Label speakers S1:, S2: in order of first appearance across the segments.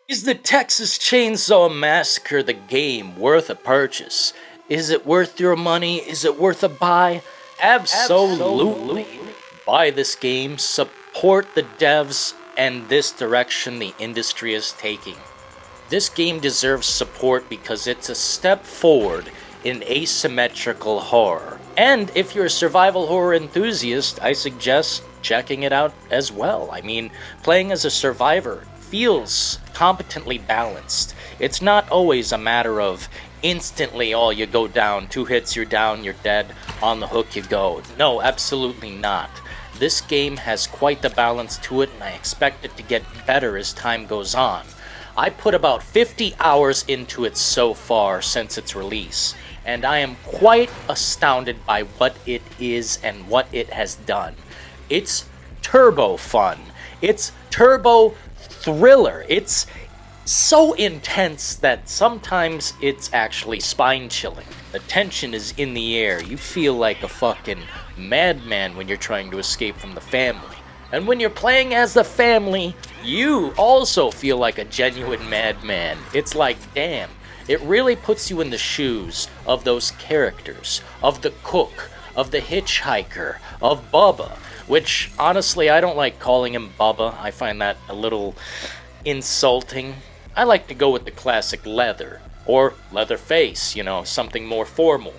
S1: Is the Texas Chainsaw Massacre the game worth a purchase? Is it worth your money? Is it worth a buy? Absolutely. Buy this game, support the devs, and this direction the industry is taking. This game deserves support because it's a step forward in asymmetrical horror. And if you're a survival horror enthusiast, I suggest checking it out as well. I mean, playing as a survivor feels competently balanced. It's not always a matter of instantly, oh, you go down, 2 hits, you're down, you're dead, on the hook you go. No, absolutely not. This game has quite the balance to it, and I expect it to get better as time goes on. I put about 50 hours into it so far since its release, and I am quite astounded by what it is and what it has done. It's turbo fun. It's turbo thriller. It's so intense that sometimes it's actually spine-chilling. The tension is in the air. You feel like a fucking madman when you're trying to escape from the family. And when you're playing as the family, you also feel like a genuine madman. It's like, damn, it really puts you in the shoes of those characters, of the cook, of the hitchhiker, of Bubba, which, honestly, I don't like calling him Bubba. I find that a little insulting. I like to go with the classic Leather, or Leatherface, something more formal.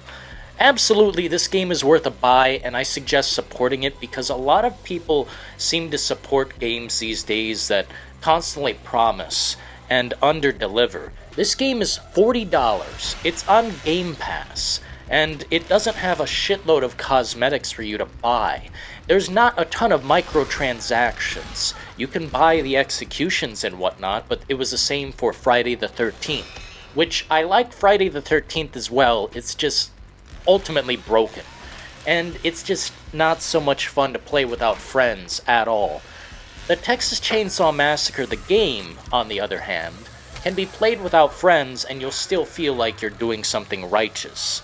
S1: Absolutely, this game is worth a buy, and I suggest supporting it because a lot of people seem to support games these days that constantly promise and underdeliver. This game is $40. It's on Game Pass, and it doesn't have a shitload of cosmetics for you to buy. There's not a ton of microtransactions. You can buy the executions and whatnot, but it was the same for Friday the 13th, which I like Friday the 13th as well. It's just ultimately broken, and it's just not so much fun to play without friends at all. The Texas Chainsaw Massacre, the game, on the other hand, can be played without friends and you'll still feel like you're doing something righteous.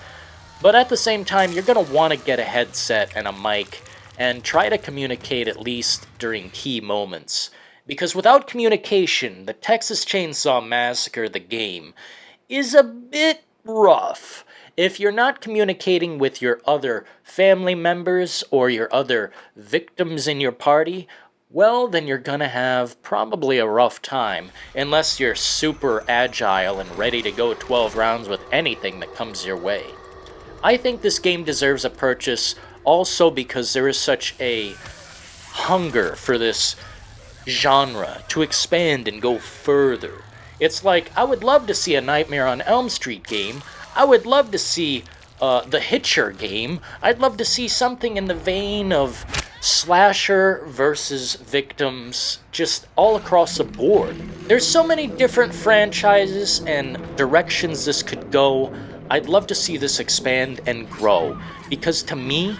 S1: But at the same time, you're going to want to get a headset and a mic and try to communicate at least during key moments. Because without communication, the Texas Chainsaw Massacre, the game, is a bit rough. If you're not communicating with your other family members or your other victims in your party, well, then you're gonna have probably a rough time, unless you're super agile and ready to go 12 rounds with anything that comes your way. I think this game deserves a purchase also because there is such a hunger for this genre to expand and go further. It's like, I would love to see a Nightmare on Elm Street game. I would love to see the Hitcher game. I'd love to see something in the vein of slasher versus victims, just all across the board. There's so many different franchises and directions this could go. I'd love to see this expand and grow, because to me,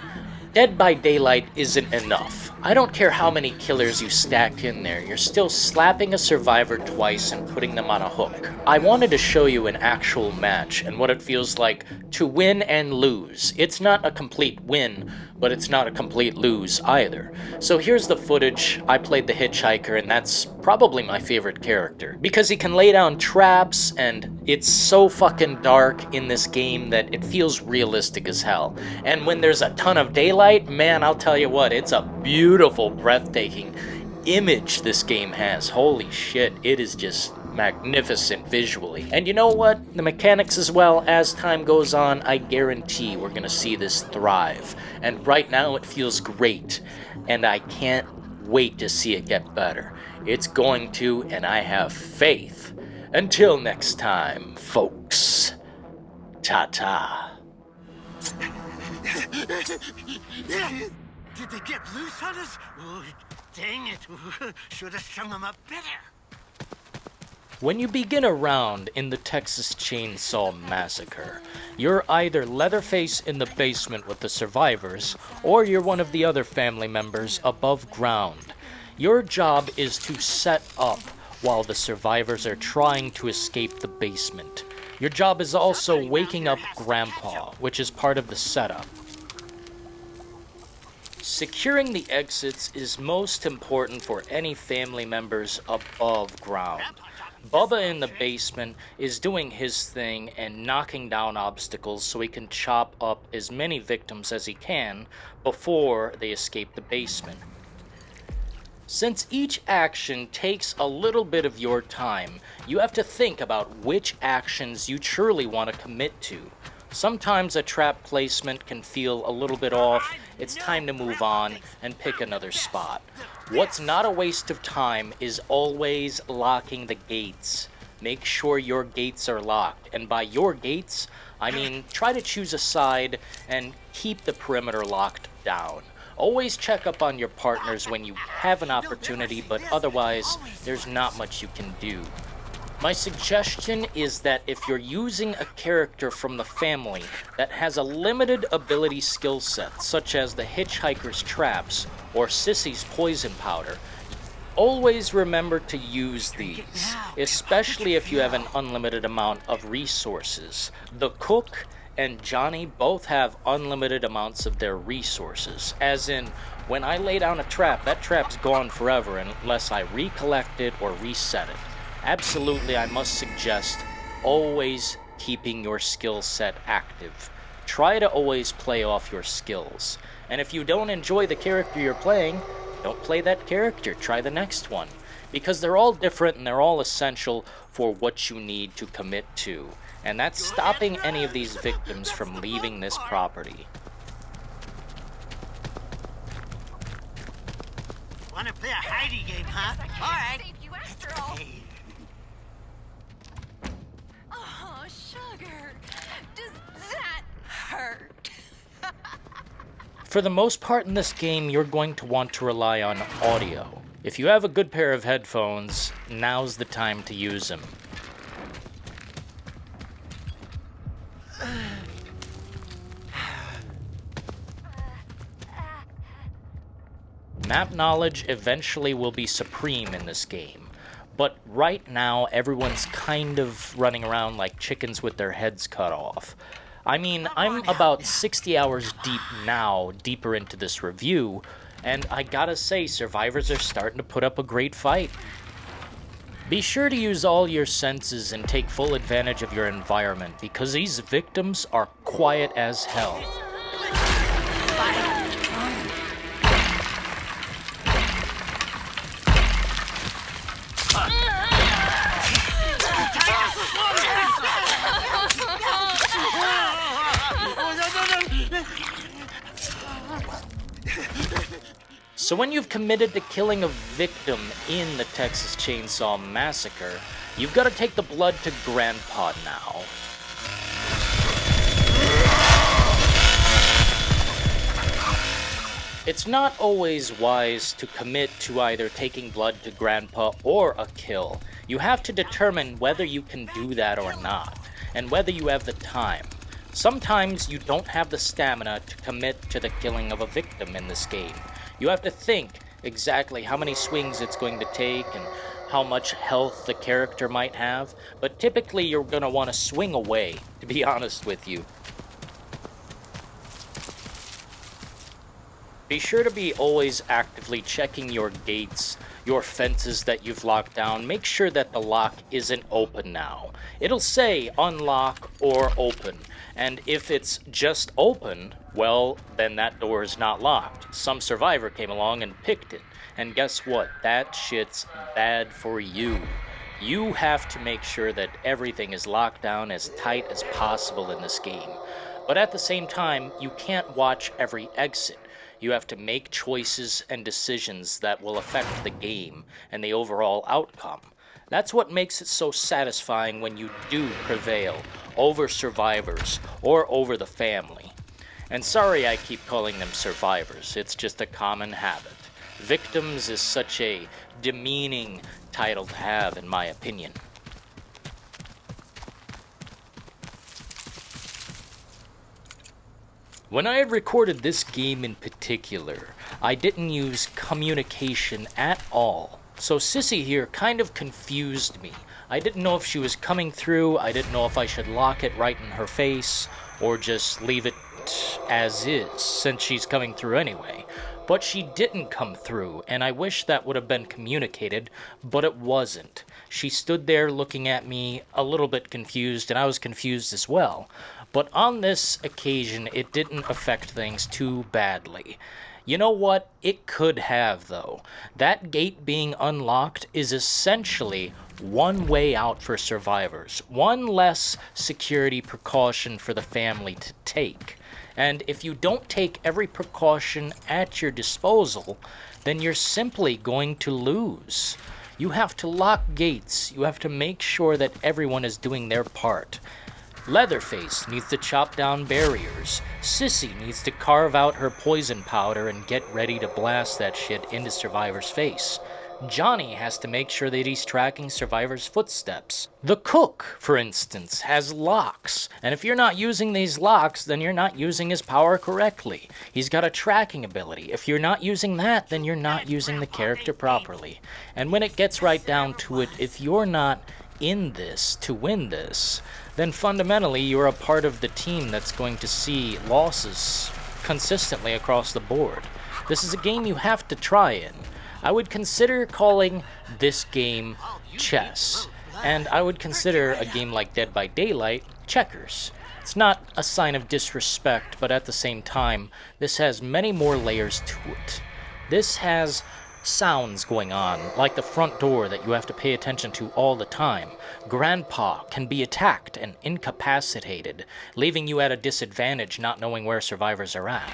S1: Dead by Daylight isn't enough. I don't care how many killers you stack in there, you're still slapping a survivor twice and putting them on a hook. I wanted to show you an actual match and what it feels like to win and lose. It's not a complete win, but it's not a complete lose either. So here's the footage. I played the hitchhiker, and that's probably my favorite character, because he can lay down traps, and it's so fucking dark in this game that it feels realistic as hell. And when there's a ton of daylight, man, I'll tell you what, it's a beautiful, breathtaking image this game has. Holy shit, it is just magnificent visually. And you know what? The mechanics as well, as time goes on, I guarantee we're gonna see this thrive. And right now it feels great, and I can't wait to see it get better. It's going to, and I have faith. Until next time, folks. Ta-ta.
S2: Did they get loose on us? Oh, dang it. Should have strung them up better.
S1: When you begin a round in the Texas Chainsaw Massacre, you're either Leatherface in the basement with the survivors, or you're one of the other family members above ground. Your job is to set up while the survivors are trying to escape the basement. Your job is also waking up Grandpa, which is part of the setup. Securing the exits is most important for any family members above ground. Bubba in the basement is doing his thing and knocking down obstacles so he can chop up as many victims as he can before they escape the basement. Since each action takes a little bit of your time, you have to think about which actions you truly want to commit to. Sometimes a trap placement can feel a little bit off. It's time to move on and pick another spot. What's not a waste of time is always locking the gates. Make sure your gates are locked. And by your gates, I mean try to choose a side and keep the perimeter locked down. Always check up on your partners when you have an opportunity, but otherwise, there's not much you can do. My suggestion is that if you're using a character from the family that has a limited ability skill set, such as the Hitchhiker's Traps or Sissy's Poison Powder, always remember to use these, especially if you have an unlimited amount of resources. The Cook and Johnny both have unlimited amounts of their resources, as in, when I lay down a trap, that trap's gone forever unless I recollect it or reset it. Absolutely, I must suggest always keeping your skill set active. Try to always play off your skills. And if you don't enjoy the character you're playing, don't play that character, try the next one. Because they're all different and they're all essential for what you need to commit to. And that's stopping any of these victims from leaving this property.
S2: Wanna play a hidey game, huh? Alright.
S3: Save you after all. Oh, sugar. Does that hurt?
S1: For the most part in this game, you're going to want to rely on audio. If you have a good pair of headphones, now's the time to use them. Map knowledge eventually will be supreme in this game, but right now everyone's kind of running around like chickens with their heads cut off. I mean, I'm about 60 hours deep now, deeper into this review, and I gotta say, survivors are starting to put up a great fight. Be sure to use all your senses and take full advantage of your environment, because these victims are quiet as hell. So when you've committed to killing a victim in the Texas Chainsaw Massacre, you've got to take the blood to Grandpa now. It's not always wise to commit to either taking blood to Grandpa or a kill. You have to determine whether you can do that or not, and whether you have the time. Sometimes you don't have the stamina to commit to the killing of a victim in this game. You have to think exactly how many swings it's going to take and how much health the character might have, but typically you're going to want to swing away, to be honest with you. Be sure to be always actively checking your gates, your fences that you've locked down. Make sure that the lock isn't open now. It'll say unlock or open, and if it's just open, well, then that door is not locked. Some survivor came along and picked it, and guess what? That shit's bad for you. You have to make sure that everything is locked down as tight as possible in this game. But at the same time, you can't watch every exit. You have to make choices and decisions that will affect the game and the overall outcome. That's what makes it so satisfying when you do prevail over survivors or over the family. And sorry I keep calling them survivors, it's just a common habit. Victims is such a demeaning title to have, in my opinion. When I had recorded this game in particular, I didn't use communication at all. So Sissy here kind of confused me. I didn't know if she was coming through, I didn't know if I should lock it right in her face, or just leave it as is, since she's coming through anyway. but she didn't come through, and I wish that would have been communicated, but it wasn't. She stood there looking at me a little bit confused, and I was confused as well. But on this occasion, it didn't affect things too badly. You know what? It could have, though. That gate being unlocked is essentially one way out for survivors, one less security precaution for the family to take. And if you don't take every precaution at your disposal, then you're simply going to lose. You have to lock gates. You have to make sure that everyone is doing their part. Leatherface needs to chop down barriers. Sissy needs to carve out her poison powder and get ready to blast that shit into Survivor's face. Johnny has to make sure that he's tracking Survivor's footsteps. The cook, for instance, has locks, and if you're not using these locks, then you're not using his power correctly. He's got a tracking ability. If you're not using that, then you're not using the character properly. And when it gets right down to it, if you're not in this to win this, then fundamentally you're a part of the team that's going to see losses consistently across the board. This is a game you have to try in. I would consider calling this game chess, and I would consider a game like Dead by Daylight checkers. It's not a sign of disrespect, but at the same time, this has many more layers to it. This has sounds going on, like the front door that you have to pay attention to all the time. Grandpa can be attacked and incapacitated, leaving you at a disadvantage not knowing where survivors are at.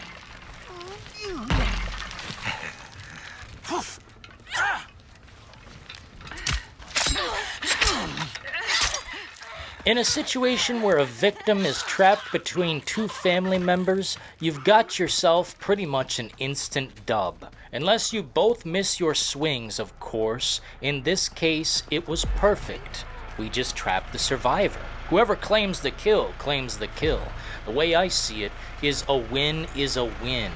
S1: In a situation where a victim is trapped between two family members, you've got yourself pretty much an instant dub. Unless you both miss your swings, of course. In this case, it was perfect. We just trapped the survivor. Whoever claims the kill, claims the kill. The way I see it is a win is a win.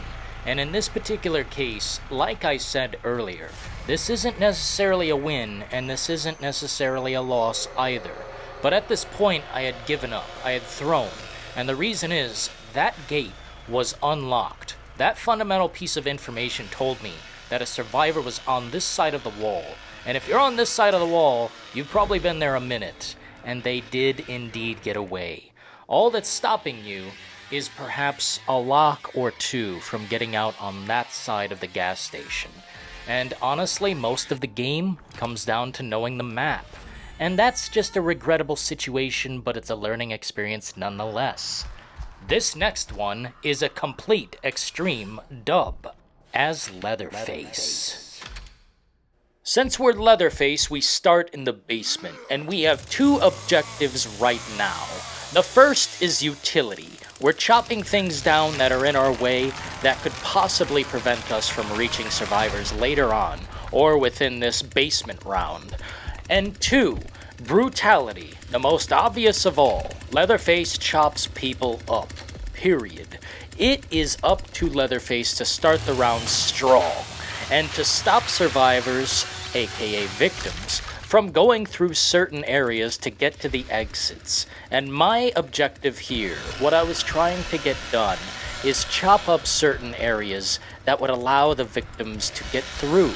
S1: And in this particular case, like I said earlier, this isn't necessarily a win, and this isn't necessarily a loss either. But at this point, I had given up. I had thrown. And the reason is, that gate was unlocked. That fundamental piece of information told me that a survivor was on this side of the wall. And if you're on this side of the wall, you've probably been there a minute. And they did indeed get away. All that's stopping you is perhaps a lock or two from getting out on that side of the gas station. And honestly, most of the game comes down to knowing the map. And that's just a regrettable situation, but it's a learning experience nonetheless. This next one is a complete extreme dub as Leatherface. Since we're Leatherface, we start in the basement, and we have two objectives right now. The first is utility. We're chopping things down that are in our way that could possibly prevent us from reaching survivors later on, or within this basement round. And two, brutality, the most obvious of all. Leatherface chops people up, period. It is up to Leatherface to start the round strong, and to stop survivors, aka victims, from going through certain areas to get to the exits. And my objective here, what I was trying to get done, is chop up certain areas that would allow the victims to get through.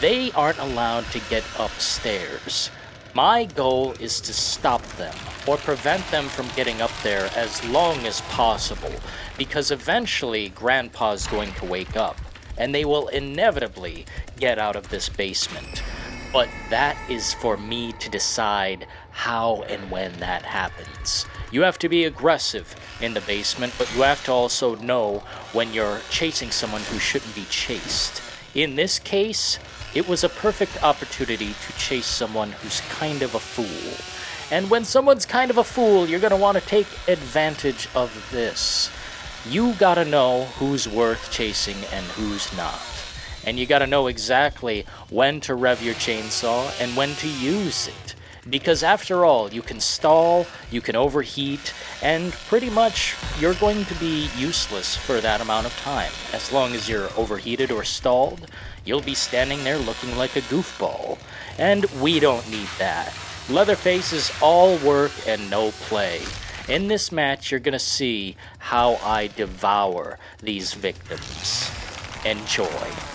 S1: They aren't allowed to get upstairs. My goal is to stop them, or prevent them from getting up there as long as possible, because eventually Grandpa's going to wake up, and they will inevitably get out of this basement. But that is for me to decide how and when that happens. You have to be aggressive in the basement, but you have to also know when you're chasing someone who shouldn't be chased. In this case, it was a perfect opportunity to chase someone who's kind of a fool. And when someone's kind of a fool, you're going to want to take advantage of this. You got to know who's worth chasing and who's not. And you got to know exactly when to rev your chainsaw and when to use it. Because after all, you can stall, you can overheat, and pretty much you're going to be useless for that amount of time. As long as you're overheated or stalled, you'll be standing there looking like a goofball. And we don't need that. Leatherface is all work and no play. In this match, you're gonna see how I devour these victims. Enjoy.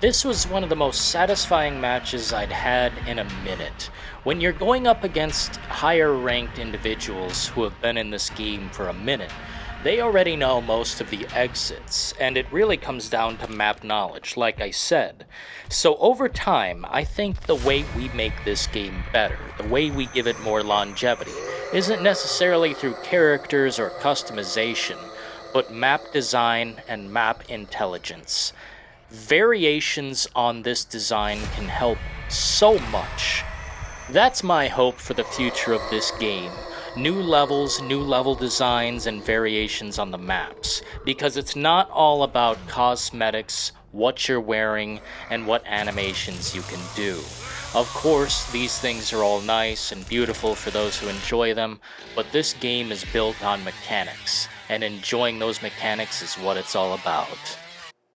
S1: This was one of the most satisfying matches I'd had in a minute. When you're going up against higher ranked individuals who have been in this game for a minute, they already know most of the exits, and it really comes down to map knowledge, like I said. So over time, I think the way we make this game better, the way we give it more longevity, isn't necessarily through characters or customization, but map design and map intelligence. Variations on this design can help so much. That's my hope for the future of this game. New levels, new level designs, and variations on the maps. Because it's not all about cosmetics, what you're wearing, and what animations you can do. Of course, these things are all nice and beautiful for those who enjoy them, but this game is built on mechanics, and enjoying those mechanics is what it's all about.